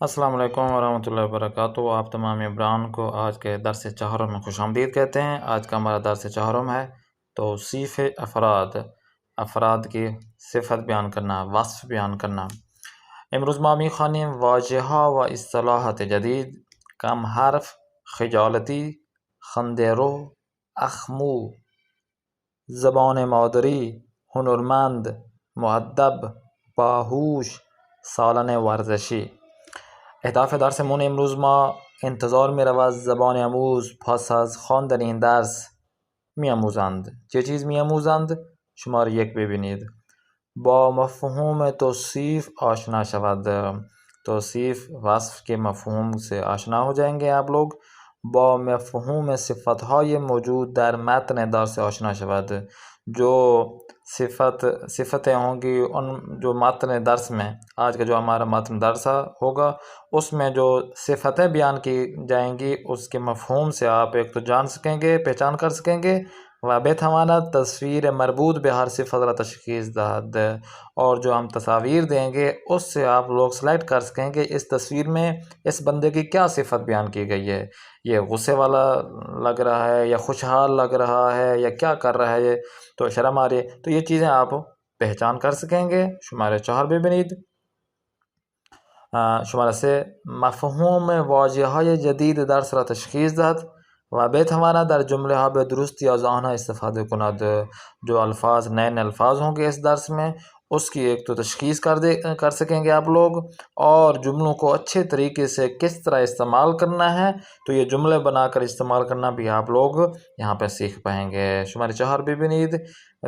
السلام علیکم ورحمۃ اللہ وبرکاتہ۔ آپ تمام عبران کو آج کے درس چہارم میں خوش آمدید کہتے ہیں۔ آج کا ہمارا درس چہارم ہے توصیف افراد، افراد کی صفت بیان کرنا، وصف بیان کرنا۔ امروز ما میخوانیم واژه ها و اصطلاحات جدید، کم حرف، خجالتی، خنده‌رو، اخمو، زبان مادری، هنرمند، مؤدب، باهوش، سالن ورزشی. اهداف درسمون امروز ما انتظار می‌رود زبان آموز پس از خواندن این درس می‌آموزند. چه چیز می‌آموزند؟ شماره 1 ببینید. با مفهوم توصیف آشنا شود. توصیف وصف کے مفہوم سے آشنا ہو جائیں گے آپ لوگ۔ با مفہوم صفتهای موجود در متن درس آشنا شود۔ جو صفتیں ہوں گی ان جو متن درس میں، آج کا جو ہمارا متن درس ہوگا اس میں جو صفتیں بیان کی جائیں گی اس کے مفہوم سے آپ ایک تو جان سکیں گے، پہچان کر سکیں گے۔ و بتواند تصویر مربوط به ہر صفت را تشخیص دهد، اور جو ہم تصاویر دیں گے اس سے آپ لوگ سلیکٹ کر سکیں گے اس تصویر میں اس بندے کی کیا صفت بیان کی گئی ہے، یہ غصے والا لگ رہا ہے یا خوشحال لگ رہا ہے یا کیا کر رہا ہے یہ تو شرم آ رہی ہے، تو یہ چیزیں آپ پہچان کر سکیں گے۔ شماره 4 ببینید. شماره 3 مفهوم واژه‌های جدید درس را تشخیص دهد و بتواند در جمله ها به درستی از آنها استفاده کند. جو الفاظ نئے الفاظ ہوں گے اس درس میں اس کی ایک تو تشخیص کر سکیں گے آپ لوگ، اور جملوں کو اچھے طریقے سے کس طرح استعمال کرنا ہے تو یہ جملے بنا کر استعمال کرنا بھی آپ لوگ یہاں پہ سیکھ پائیں گے۔ شماره 4 ببینید.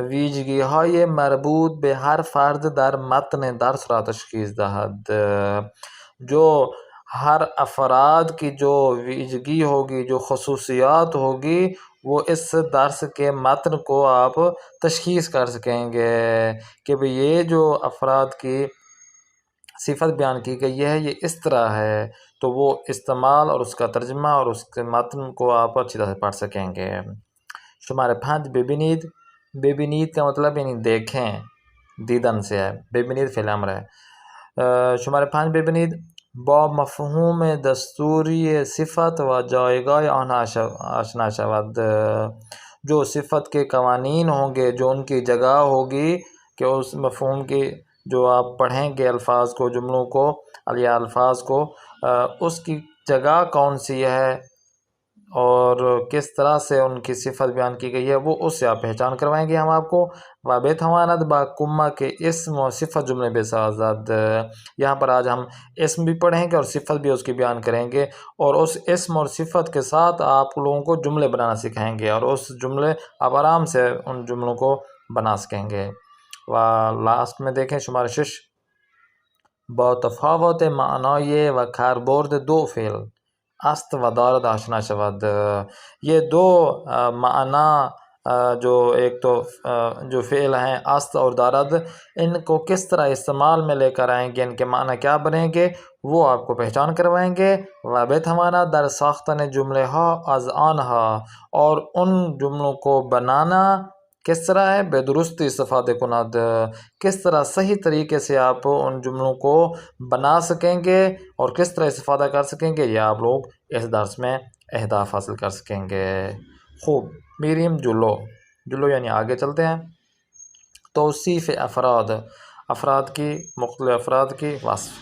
ویژگی های مربوط به هر فرد در متن درس را تشخیص دهد. جو ہر افراد کی جو ویژگی ہوگی، جو خصوصیات ہوگی، وہ اس درس کے متن کو آپ تشخیص کر سکیں گے کہ بھئی یہ جو افراد کی صفت بیان کی گئی ہے یہ اس طرح ہے، تو وہ استعمال اور اس کا ترجمہ اور اس کے متن کو آپ اچھی طرح سے پڑھ سکیں گے۔ شماره 5 ببینید. ببینید کا مطلب یعنی دیکھیں، دیدن سے ہے، ببینید فعل امر ہے۔ شماره 5 ببینید. با مفهوم دستوری صفت و جایگاه آنها آشنا شود. جو صفت کے قوانین ہوں گے، جو ان کی جگہ ہوگی کہ اس مفہوم کی جو آپ پڑھیں گے الفاظ کو، جملوں کو یا الفاظ کو، اس کی جگہ کون سی ہے اور کس طرح سے ان کی صفت بیان کی گئی ہے وہ اس سے آپ پہچان کروائیں گے ہم آپ کو۔ و بتواند با کما کے اسم و صفت جملے بسازد. یہاں پر آج ہم اسم بھی پڑھیں گے اور صفت بھی اس کی بیان کریں گے، اور اس اسم اور صفت کے ساتھ آپ لوگوں کو جملے بنانا سکھائیں گے اور اس جملے آپ آرام سے ان جملوں کو بنا سکیں گے۔ و لاسٹ میں دیکھیں شماره 6 با تفاوت معنای و کاربرد دو فعل است و دارد آشنا شود. یہ دو معنی جو ایک تو جو فعل ہیں است اور دارد، ان کو کس طرح استعمال میں لے کر آئیں گے، ان کے معنی کیا بنیں گے وہ آپ کو پہچان کروائیں گے۔ و بتواند در ساختن جمله ها از آنها، اور ان جملوں کو بنانا کس طرح ہے، بے درستی استفادہ کند، کس طرح صحیح طریقے سے آپ ان جملوں کو بنا سکیں گے اور کس طرح استفادہ کر سکیں گے، یہ آپ لوگ اس درس میں اہداف حاصل کر سکیں گے۔ خوب، میریم جلو یعنی آگے چلتے ہیں۔ توصیف افراد، افراد کی، مختلف افراد کی وصف۔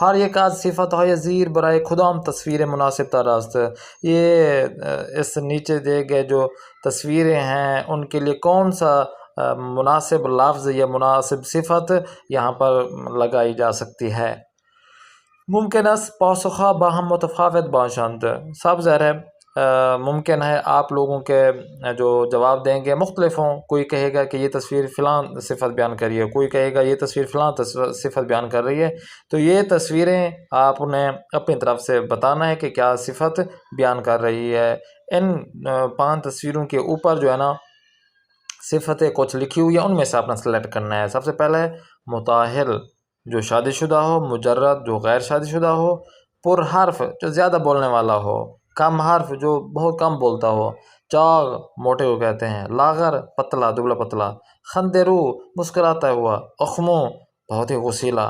ہر یک از صفتهای زیر برای کدام تصویر مناسب تر است. یہ اس نیچے دیے گئے جو تصویریں ہیں ان کے لیے کون سا مناسب لفظ یا مناسب صفت یہاں پر لگائی جا سکتی ہے؟ ممکن است پاسخها با هم متفاوت باشند. سب ظاہر ہے ممکن ہے آپ لوگوں کے جو جواب دیں گے مختلف ہوں۔ کوئی کہے گا کہ یہ تصویر فلاں صفت بیان کر رہی ہے، کوئی کہے گا یہ تصویر فلاں صفت بیان کر رہی ہے، تو یہ تصویریں آپ نے اپنی طرف سے بتانا ہے کہ کیا صفت بیان کر رہی ہے۔ ان 5 تصویروں کے اوپر جو ہے نا صفتیں کچھ لکھی ہوئی ہیں، ان میں سے آپ نے سلیکٹ کرنا ہے۔ سب سے پہلے متاہل جو شادی شدہ ہو، مجرد جو غیر شادی شدہ ہو، پر حرف جو زیادہ بولنے والا ہو، کم حرف جو بہت کم بولتا ہو، چاغ موٹے کو کہتے ہیں، لاغر پتلا دبلا پتلا، خندرو مسکراتا ہوا، اخمو بہت ہی غسیلا،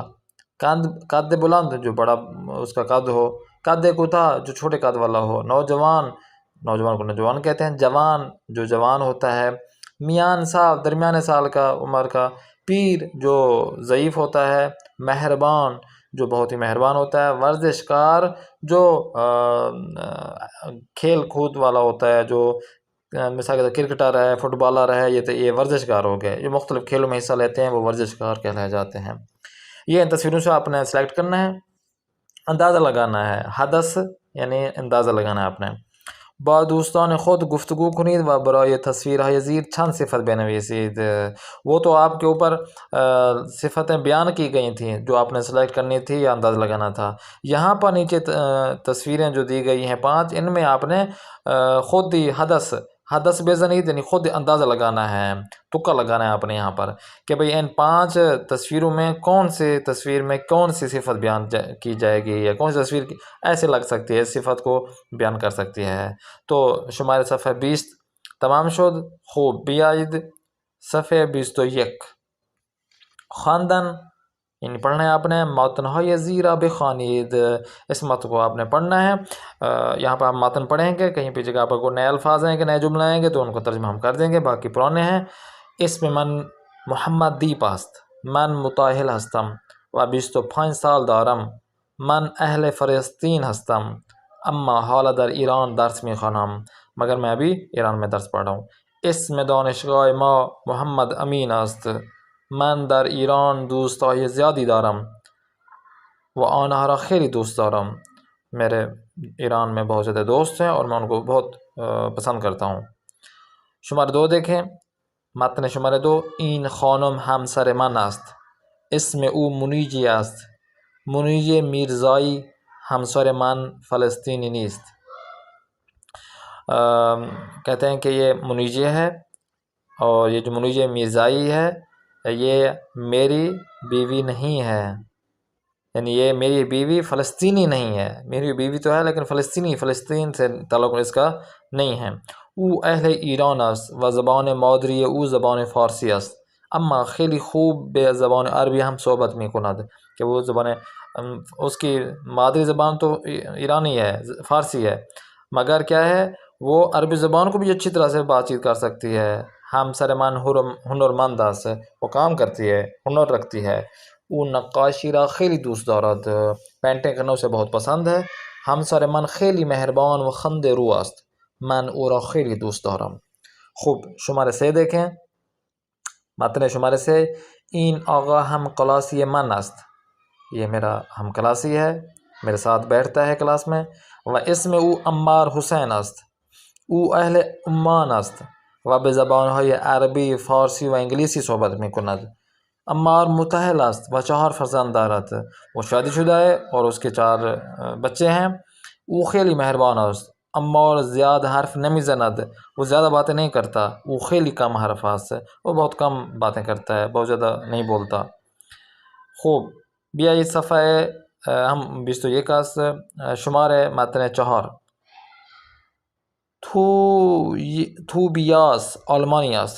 قد بلند جو بڑا اس کا قد ہو، قد کوتا جو چھوٹے قد والا ہو، نوجوان کو نوجوان کہتے ہیں، جوان جو جوان ہوتا ہے، میان سال درمیانے سال کا عمر کا، پیر جو ضعیف ہوتا ہے، مہربان جو بہت ہی مہربان ہوتا ہے، ورزش کار جو کھیل کود والا ہوتا ہے، جو مثال کے طور کرکٹر ہے، فٹ بالر ہے، یہ ورزش کار ہو گئے، جو مختلف کھیلوں میں حصہ لیتے ہیں وہ ورزش کار کہلائے جاتے ہیں۔ یہ ان تصویروں سے آپ نے سلیکٹ کرنا ہے، اندازہ لگانا ہے، حدث یعنی اندازہ لگانا ہے آپ نے۔ با دوستان خود گفتگو کنید و برای تصویرهای زیر چند صفت بنویسید۔ وہ تو آپ کے اوپر صفتیں بیان کی گئی تھیں جو آپ نے سلیکٹ کرنی تھی یا اندازہ لگانا تھا۔ یہاں پر نیچے تصویریں جو دی گئی ہیں 5، ان میں آپ نے خود ہی حدث بزنید یعنی خود اندازہ لگانا ہے، تکا لگانا ہے آپ نے یہاں پر کہ بھئی ان 5 تصویروں میں کون سی تصویر میں کون سی صفت بیان کی جائے گی، یا کون سی تصویر ایسے لگ سکتی ہے، اس صفت کو بیان کر سکتی ہے۔ تو شمار صفحہ 20 تمام شد. خوب بیایید صفحه 21 خواندن یعنی پڑھنا ہے آپ نے، متنهای زیرا بخوانید، اس متن کو آپ نے پڑھنا ہے۔ یہاں پر آپ متن پڑھیں گے، کہیں پہ جگہ پر کوئی نئے الفاظ ہیں کہ نئے جملے آئیں گے تو ان کو ترجمہ ہم کر دیں گے، باقی پرانے ہیں۔ اس میں من محمد دیپ است، من متاہل ہستم و 25 سال دارم، من اہل فلسطین ہستم، اما حالا در ایران درس میخوانم، مگر میں ابھی ایران میں درس پڑھ رہا ہوں۔ اسم دانشگاه ما محمد امین است، من در ایران دوستای زیادی دارم و آنها را خیلی دوست دارم، میرے ایران میں بہت زیادہ دوست ہیں اور میں ان کو بہت پسند کرتا ہوں۔ شمار 2 دیکھیں، متن شمار 2 این خانم همسر من است، اسم او منیجی است، منیجی میرزایی همسر من فلسطینی نیست۔ کہتے ہیں کہ یہ منیجی ہے، اور یہ جو منیجی میرزائی ہے یہ میری بیوی نہیں ہے، یعنی یہ میری بیوی فلسطینی نہیں ہے، میری بیوی تو ہے لیکن فلسطین سے تعلق اس کا نہیں ہے۔ او اہل ایران است و زبان مادری او زبان فارسی است، اما خیلی خوب به زبان عربی هم صحبت میکند، کہ وہ زبان اس کی مادری زبان تو ایرانی ہے، فارسی ہے، مگر کیا ہے وہ عربی زبان کو بھی اچھی طرح سے بات چیت کر سکتی ہے۔ ہم سرمان ہنرمند است، وہ کام کرتی ہے، ہنر رکھتی ہے۔ او نقاشی را خیلی دوست دارد، پینٹنگ کرنا اسے بہت پسند ہے۔ همسر من خیلی مہربان و خنده رو است، من او را خیلی دوست دارم۔ خوب شماره 3 دیکھیں، متن شماره 3 این آقا هم کلاسی من است، یہ میرا ہم کلاسی ہے، میرے ساتھ بیٹھتا ہے کلاس میں۔ و اسم او عمار حسین است، او اهل عمان است و به زبانهای عربی، فارسی و انگلیسی صحبت میکند۔ عمار متأهل است و 4 فرزند دارد، وہ شادی شدہ ہے اور اس کے 4 بچے ہیں۔ او خیلی مہربان است، عمار زیاد حرف نمیزند، وہ زیادہ باتیں نہیں کرتا۔ او خیلی کم حرف است، وہ بہت کم باتیں کرتا ہے، بہت زیادہ نہیں بولتا۔ خوب بیایید صفحه ہم 21 است، شمار متن 4 توبیاس آلمانی است،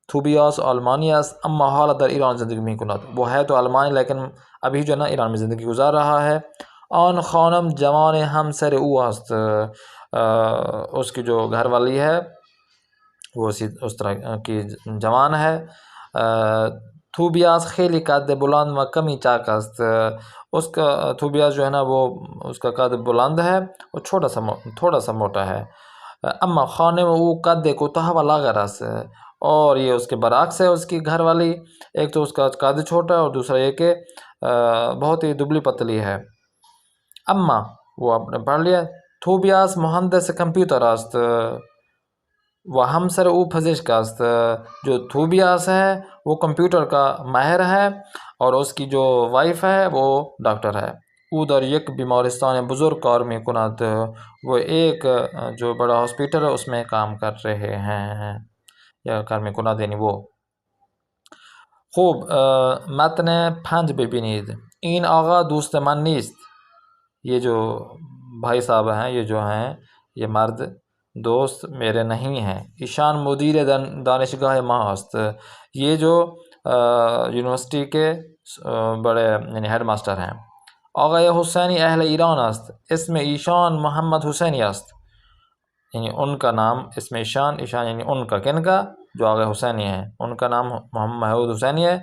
توبیاس آلمانی است اما حالا در ایران زندگی میکند، وہ ہے تو آلمانی لیکن ابھی جو ہے نا ایران میں زندگی گزار رہا ہے۔ آن خانم جوان همسر او است، اس کی جو گھر والی ہے وہ اس طرح کی جوان ہے۔ توبیاس خیلی قد بلند و کمی چاک است، اس کا توبیاس جو ہے نا وہ اس کا قد بلند ہے اور تھوڑا سا موٹا ہے۔ اما خانم او قد کوتاه و لاغر است، اور یہ اس کے برعکس ہے اس کی گھر والی، ایک تو اس کا قد چھوٹا ہے اور دوسرا یہ کہ بہت ہی دبلی پتلی ہے۔ اما وہ آپ نے پڑھ لیا۔ توبیاس مهندس کمپیوتر است و همسر او پزشک است، جو توبیاس ہے وہ کمپیوٹر کا ماہر ہے اور اس کی جو وائف ہے وہ ڈاکٹر ہے۔ او در یک بیمارستان بزرگ کار میکند، وہ ایک جو بڑا ہاسپیٹل ہے اس میں کام کر رہے ہیں، یا کار میکند یعنی وہ۔ خوب متن 5 ببینید. این آقا دوست من نیست، یہ جو بھائی صاحب ہیں، یہ جو ہیں یہ مرد دوست میرے نہیں ہیں۔ ایشان مدیر دانشگاه ما است، یہ جو یونیورسٹی کے بڑے یعنی ہیڈ ماسٹر ہیں. آقای حسینی اہل ایران است، اسم ایشان محمد حسینی است. یعنی ان کا نام اسم ایشان یعنی ان کا، کن کا؟ جو آقای حسینی ہیں، ان کا نام محمد محمود حسینی ہے.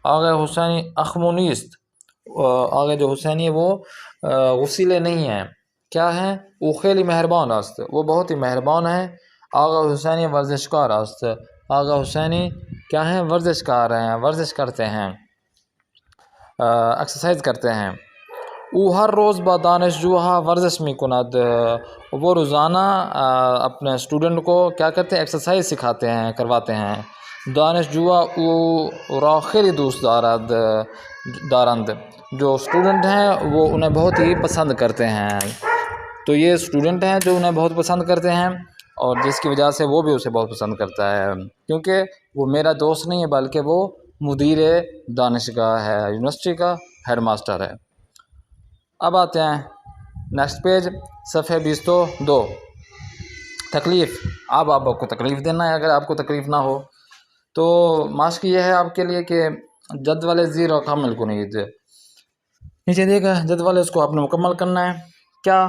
آقای حسینی اخمونی است. آقای جو حسینی ہے وہ غسیلے نہیں ہیں، کیا ہیں؟ وہ خیلی مہربان است، وہ بہت ہی مہربان ہیں. آقای حسینی ورزشکار است. آقای حسینی کیا ہیں؟ ورزشکار ہیں، ورزش کرتے ہیں، ایکسرسائز کرتے ہیں. او ہر روز با دانشجوها ورزش میکند. وہ روزانہ اپنے اسٹوڈنٹ کو کیا کرتے ہیں؟ ایکسرسائز سکھاتے ہیں، کرواتے ہیں. دانشجوها او را خیلی دوست دارند. جو اسٹوڈنٹ ہیں وہ انہیں بہت ہی پسند کرتے ہیں. تو یہ اسٹوڈنٹ ہیں جو انہیں بہت پسند کرتے ہیں، اور جس کی وجہ سے وہ بھی اسے بہت پسند کرتا ہے، کیونکہ وہ میرا دوست نہیں ہے بلکہ وہ مدیر دانشگاہ ہے، یونیورسٹی کا ہیڈ ماسٹر ہے. اب آتے ہیں نیکسٹ پیج، صفحہ 22. تکلیف. اب آپ کو تکلیف دینا ہے. اگر آپ کو تکلیف نہ ہو تو ماسک یہ ہے آپ کے لیے کہ جدول زیر و کامل کنید. نیچے دیکھا جدول، اس کو آپ نے مکمل کرنا ہے. کیا؟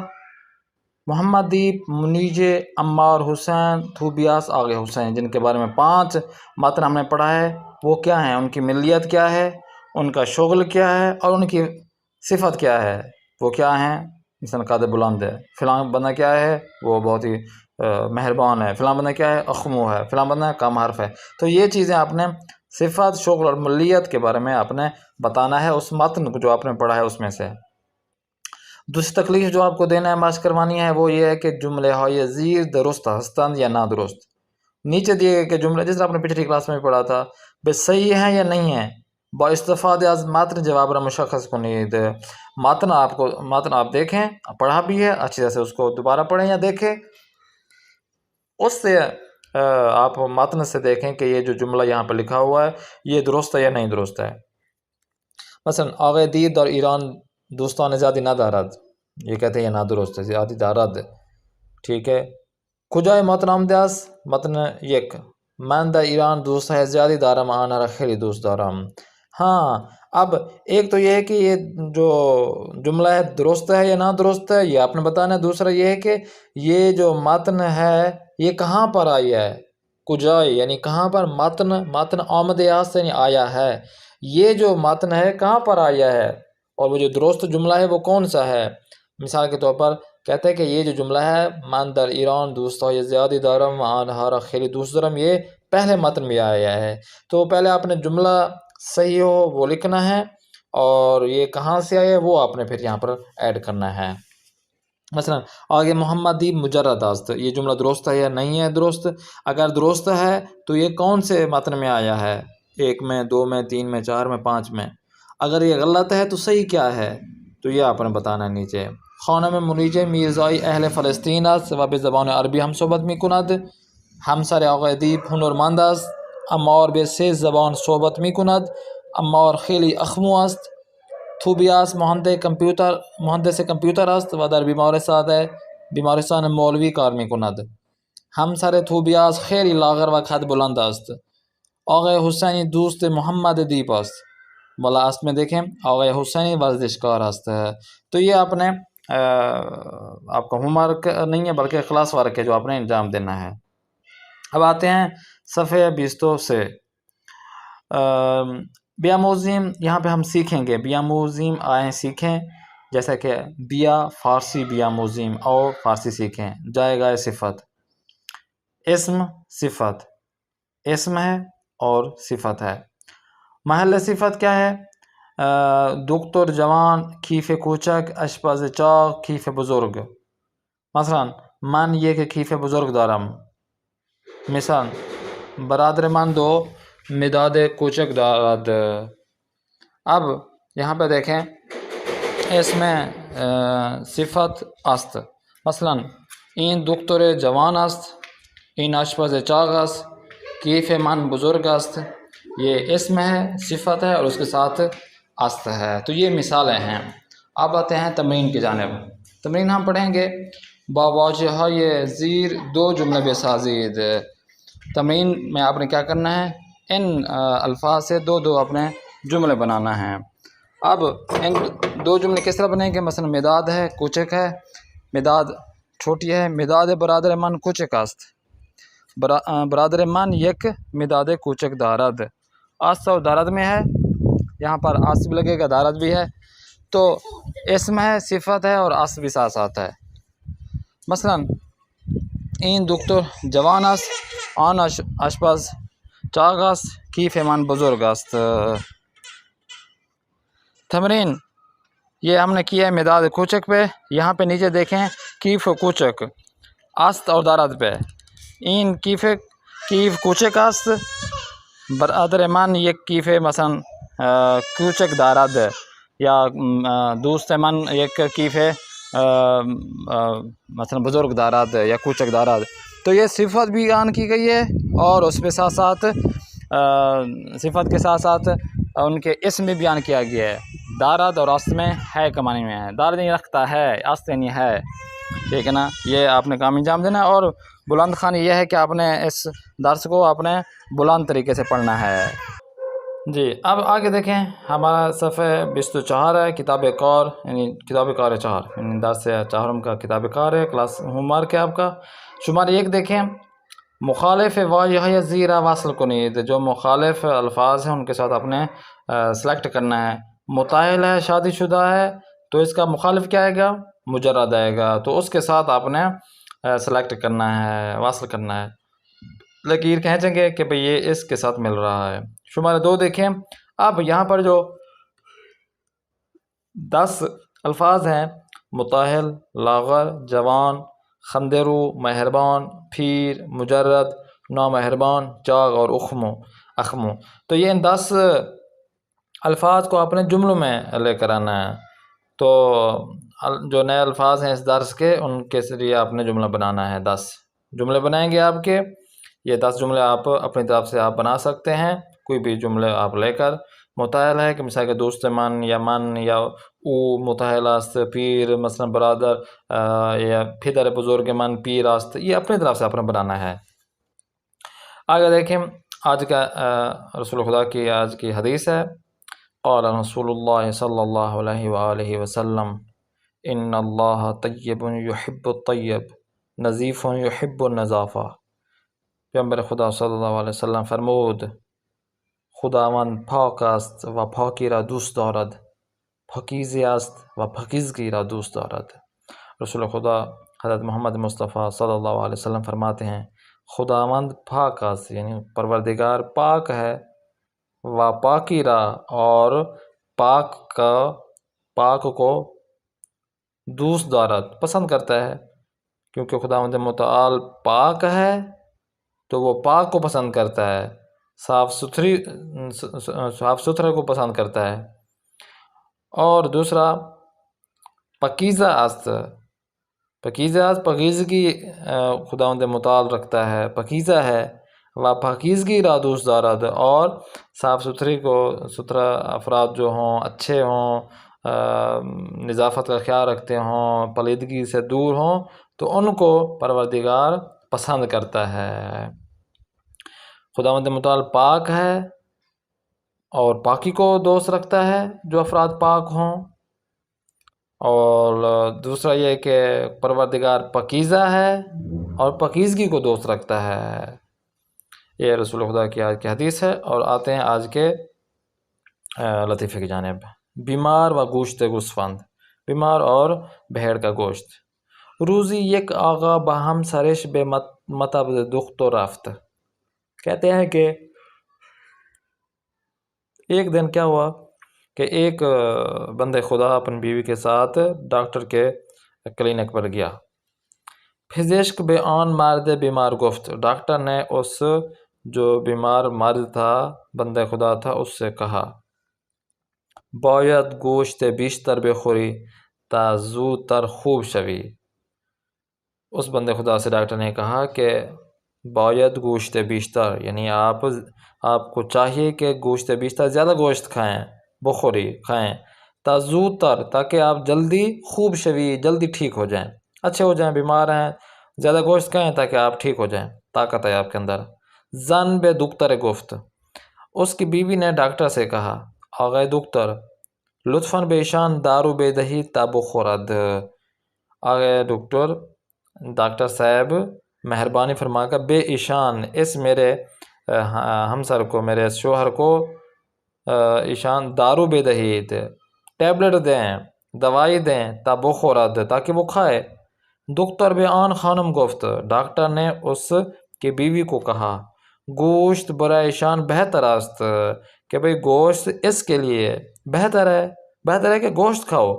محمد دیپ، منیجے، عمار حسین، تھوبیاس، آقای حسین، جن کے بارے میں 5 متن ہم نے پڑھا ہے، وہ کیا ہیں؟ ان کی ملیت کیا ہے، ان کا شغل کیا ہے، اور ان کی صفت کیا ہے. وہ کیا ہیں؟ مثلا قادر بلند ہے. فلاں بندہ کیا ہے؟ وہ بہت ہی مہربان ہے. فلاں بندہ کیا ہے؟ اخمو ہے. فلاں بندہ کام حرف ہے. تو یہ چیزیں آپ نے صفت، شغل اور ملیت کے بارے میں آپ نے بتانا ہے اس متن کو جو آپ نے پڑھا ہے اس میں سے. دوسری تکلیف جو آپ کو دینا ہے، ماسک کروانی ہے، وہ یہ ہے کہ جملے های زیر درست هستند یا نادرست. نیچے دیے گئے کہ جملے، جس طرح آپ نے پچھلی کلاس میں پڑھا تھا، بے صحیح ہیں یا نہیں ہیں. با استفاده از متن جواب را مشخص کنید. متن آپ دیکھیں، پڑھا بھی ہے، اچھی طرح سے اس کو دوبارہ پڑھیں یا دیکھیں. اس سے آپ متن سے دیکھیں کہ یہ جو جملہ یہاں پہ لکھا ہوا ہے یہ درست ہے یا نہیں درست ہے. مثلا آقای دید در ایران دوستان زیادی ندارد، یہ کہتے ہیں یہ نادرست ہے، زیادی دارد. ٹھیک ہے. کجای متن آمده است؟ متن 1، من در ایران دوستای زیادی دارم، آنها را خیلی دوست دارم. ہاں، اب ایک تو یہ ہے کہ یہ جو جملہ ہے درست ہے یا نادرست ہے، یہ آپ نے بتانا ہے. دوسرا یہ ہے کہ یہ جو متن ہے یہ کہاں پر آئی ہے؟ کجائی یعنی کہاں پر. متن آمده است یعنی آیا ہے. یہ جو متن ہے کہاں پر آیا ہے، اور وہ جو درست جملہ ہے وہ کون سا ہے. مثال کے طور پر کہتے ہیں کہ یہ جو جملہ ہے من در ایران دوستای زیادی دارم و آنها را خیلی دوست دارم، یہ پہلے متن میں آیا ہے. تو پہلے آپ نے جملہ صحیح ہو وہ لکھنا ہے، اور یہ کہاں سے آیا ہے وہ آپ نے پھر یہاں پر ایڈ کرنا ہے. مثلا آگے محمد دیپ مجرد است، یہ جملہ درست ہے یا نہیں ہے درست. اگر درست ہے تو یہ کون سے متن میں آیا ہے؟ 1 میں، 2 میں، 3 میں، 4 میں، 5 میں. اگر یہ غلط ہے تو صحیح کیا ہے؟ تو یہ آپ نے بتانا ہے نیچے. خانم منیجه میرزایی اهل فلسطین است و به زبان عربی هم صحبت میکند. همسر آقای دیپ هنرمند است. عمار به 3 زبان صحبت میکند. عمار خیلی اخمو است. توبیاس مهندس کامپیوتر است و در بیمارستان مولوی کار میکند. همسر توبیاس خیلی لاغر و قد بلند است. آقای حسینی دوست محمد دیپ است. لاسٹ میں دیکھیں آقای حسینی ورزشکار است. تو یہ آپ نے آپ کا ہوم ورک نہیں ہے بلکہ کلاس ورک ہے جو آپ نے انجام دینا ہے. اب آتے ہیں صفحہ 22 سے. بیاموزیم، یہاں پہ ہم سیکھیں گے بیاموزیم، آئیں سیکھیں. جیسا کہ بیا فارسی بیاموزیم، اور فارسی سیکھیں. جائے گائے صفت، اسم صفت، اسم ہے اور صفت ہے. محل صفت کیا ہے؟ دکتر جوان، کیف کوچک، اشپز چاق، کیف بزرگ. مثلا من یک کیف بزرگ دارم. مثال برادر من 2 مداد کوچک دارد. اب یہاں پہ دیکھیں اس میں صفت است. مثلا این دکتر جوان است، این اشپز چاق است، کیف من بزرگ است. یہ اسم ہے، صفت ہے، اور اس کے ساتھ است ہے. تو یہ مثالیں ہیں. اب آتے ہیں تمرین کی جانب. تمرین ہم پڑھیں گے با واجههای زیر 2 جملے بسازید. تمرین میں آپ نے کیا کرنا ہے؟ ان الفاظ سے 2 اپنے جملے بنانا ہے۔ اب ان 2 جملے کس طرح بنیں گے؟ مثلا مداد ہے، کوچک ہے، مداد چھوٹی ہے، مداد برادر من کوچک است، برادر من یک مداد کوچک دارد۔ است اور دارد میں ہے، یہاں پر است بھی لگے گا، دارد بھی ہے، تو اسم ہے، صفت ہے اور است بھی ساتھ ساتھ ہے۔ مثلا این دکتر جوان است، آن آشپز چاق است، کیف من بزرگ است۔ تمرین یہ ہم نے کیا ہے مداد کوچک پہ، یہاں پہ نیچے دیکھیں کیف کوچک، است اور دارد پہ، این کیف کوچک است، برادر من یک کیف مثلا کوچک دارد، یا دوست من یک کیف مثلا بزرگ دارد یا کوچک دارد۔ تو یہ صفت بھی بیان کی گئی ہے اور اس پہ ساتھ ساتھ صفت کے ساتھ ساتھ ان کے اسم بھی بیان کیا گیا ہے۔ دارد اور است میں ہے کے معنی میں ہے، دارد نہیں رکھتا ہے، است یعنی ہے، ٹھیک ہے نا۔ یہ آپ نے کام انجام دینا ہے، اور بلند خوانی یہ ہے کہ آپ نے اس درس کو آپ نے بلند طریقے سے پڑھنا ہے۔ جی اب آگے دیکھیں، ہمارا صفحہ 24 ہے، کتاب کار، یعنی کتاب کار 4، یعنی درس 4 کا کتاب کار ہے، کلاس ہوم ورک ہے آپ کا۔ شمار 1 دیکھیں، مخالف واضح زیرہ وصل کنید، جو مخالف الفاظ ہیں ان کے ساتھ آپ نے سلیکٹ کرنا ہے۔ متاہل ہے، شادی شدہ ہے، تو اس کا مخالف کیا آئے گا؟ مجرد آئے گا، تو اس کے ساتھ آپ نے سلیکٹ کرنا ہے، واصل کرنا ہے، لکیر کھینچیں گے کہ بھئی یہ اس کے ساتھ مل رہا ہے۔ شمار 2 دیکھیں، اب یہاں پر جو 10 الفاظ ہیں، متاہل، لاغر، جوان، خندرو، مہربان، پھیر، مجرد، نامہربان، چاغ اور اخمو، تو یہ ان 10 الفاظ کو آپ نے جملوں میں لے کر آنا ہے۔ تو جو نئے الفاظ ہیں اس درس کے، ان کے ذریعے آپ نے جملہ بنانا ہے، 10 جملے بنائیں گے آپ کے۔ یہ 10 جملے آپ اپنی طرف سے آپ بنا سکتے ہیں، کوئی بھی جملے آپ لے کر۔ متاہل ہے کہ مثال کے دوست من یا او متاہل است، پیر مثلا برادر یا پدر بزرگ من پیر است، یہ اپنی طرف سے آپ نے بنانا ہے۔ آگے دیکھیں، آج کا رسول خدا کی آج کی حدیث ہے، قال رسول اللہ صلی اللہ علیہ وآلہ وسلم ان اللہ طیب یحب الطیب نظیف یحب النظافہ۔ پیغمبر خدا صلی اللہ علیہ وسلم فرمود خداوند پاک است و پاکی را دوست دارد، پاکیزی است و پاکیزگی را دوست دارد۔ رسول خدا حضرت محمد مصطفیٰ صلی اللہ علیہ وسلم فرماتے ہیں خداوند پاک است، یعنی پروردگار پاک ہے، و پاکی را اور پاک کو دوست دارد پسند کرتا ہے، کیونکہ خداوند متعال پاک ہے تو وہ پاک کو پسند کرتا ہے، صاف ستھرے کو پسند کرتا ہے۔ اور دوسرا پاکیزہ است، پاکیزگی خداوند متعال رکھتا ہے، پاکیزہ ہے، و پاکیزگی را دوست دارد، اور صاف ستھرا افراد جو ہوں، اچھے ہوں، نظافت کا خیال رکھتے ہوں، پلیدگی سے دور ہوں، تو ان کو پروردگار پسند کرتا ہے۔ خداوند متعال پاک ہے اور پاکی کو دوست رکھتا ہے جو افراد پاک ہوں، اور دوسرا یہ کہ پروردگار پاکیزہ ہے اور پاکیزگی کو دوست رکھتا ہے۔ یہ رسول خدا کی آج کی حدیث ہے۔ اور آتے ہیں آج کے لطیفے کی جانب، بیمار و گوشت گوسفند، بیمار اور بھیڑ کا گوشت۔ روزی یک آقا باہم سرش بے مطب دخت و رفت، کہتے ہیں کہ ایک دن کیا ہوا کہ ایک بندے خدا اپنی بیوی کے ساتھ ڈاکٹر کے کلینک پر گیا۔ پزشک به آن مرد بیمار گفت، ڈاکٹر نے اس جو بیمار مرد تھا، بندہ خدا تھا، اس سے کہا باید گوشت بیشتر بخوری تا زودتر خوب شوی۔ اس بندے خدا سے ڈاکٹر نے کہا کہ باید گوشت بیشتر، یعنی آپ کو چاہیے کہ گوشت بیشتر، زیادہ گوشت کھائیں، بخوری کھائیں، تا زودتر، تاکہ آپ جلدی خوب شوی، جلدی ٹھیک ہو جائیں، اچھے ہو جائیں، بیمار ہیں، زیادہ گوشت کھائیں تاکہ آپ ٹھیک ہو جائیں، طاقت ہے آپ کے اندر۔ زن بے دختر گفت، اس کی بیوی نے ڈاکٹر سے کہا آقای دکتر لطفاً به ایشان دارو بدهید تا بخورد. آقای ڈاکٹر صاحب مہربانی فرما کر بے ایشان اس میرے ہمسر کو، میرے شوہر کو ایشان دارو بدہید ٹیبلٹ دیں، دوائی دیں تا بخورد تاکہ وہ کھائے. دکتر به آن خانم گفت، ڈاکٹر نے اس کی بیوی کو کہا گوشت برای ایشان بہتر است، کہ بھئی گوشت اس کے لیے بہتر ہے کہ گوشت کھاؤ.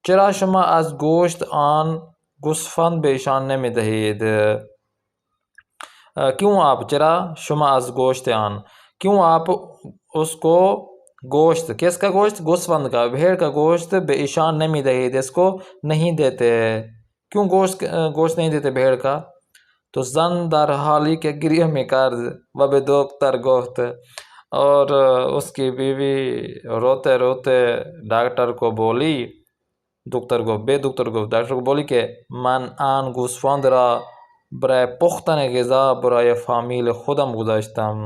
چرا شما از گوشت آن گوسفند به ایشان نمی دهید؟ چرا شما از گوشت آن، کیوں آپ اس کو گوشت، کس کا گوشت؟ گوسفند کا، بھیڑ کا گوشت به ایشان نمی دهید، اس کو نہیں دیتے، کیوں گوشت نہیں دیتے بھیڑ کا؟ تو زن در حالی کے گریہ میں کرد و به دکتر گفت، اور اس کی بیوی روتے روتے ڈاکٹر کو بولی، ڈاکٹر کو بولی کہ من آن گوسفند را برای پختن غذا برای فامیل خودم گذاشتم،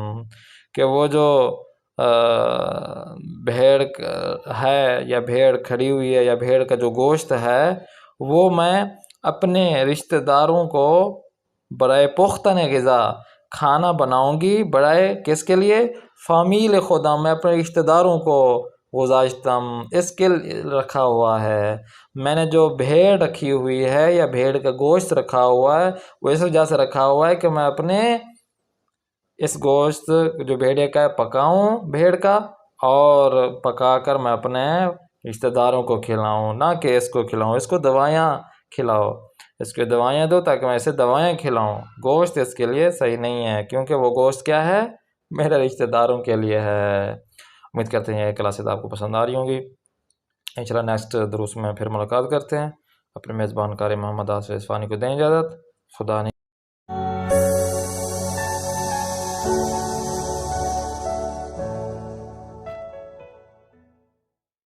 کہ وہ جو بھیڑ ہے یا بھیڑ کھڑی ہوئی ہے یا بھیڑ کا جو گوشت ہے وہ میں اپنے رشتہ داروں کو برائے پختن غذا کھانا بناؤں گی، برائے کس کے لیے؟ فامیل خودم، میں اپنے رشتہ داروں کو گذاشتم، اس کے رکھا ہوا ہے. میں نے جو بھیڑ رکھی ہوئی ہے یا بھیڑ کا گوشت رکھا ہوا ہے وہ اس وجہ سے رکھا ہوا ہے کہ میں اپنے اس گوشت جو بھیڑیا کا ہے پکاؤں بھیڑ کا، اور پکا کر میں اپنے رشتہ داروں کو کھلاؤں، نہ کہ اس کو کھلاؤں. اس کو دوائیاں کھلاؤ، اس کے دوائیاں دو تاکہ میں اسے دوائیاں کھلاؤں. گوشت اس کے لیے صحیح نہیں ہے، کیونکہ وہ گوشت کیا ہے؟ میرے رشتہ داروں کے لیے ہے. امید کرتے ہیں یہ کلاسز آپ کو پسند آ رہی ہوں گی. انشاءاللہ نیکسٹ دروس میں پھر ملاقات کرتے ہیں. اپنے میزبان قاری محمد آصف اصفہانی کو دیں اجازت. خدا نے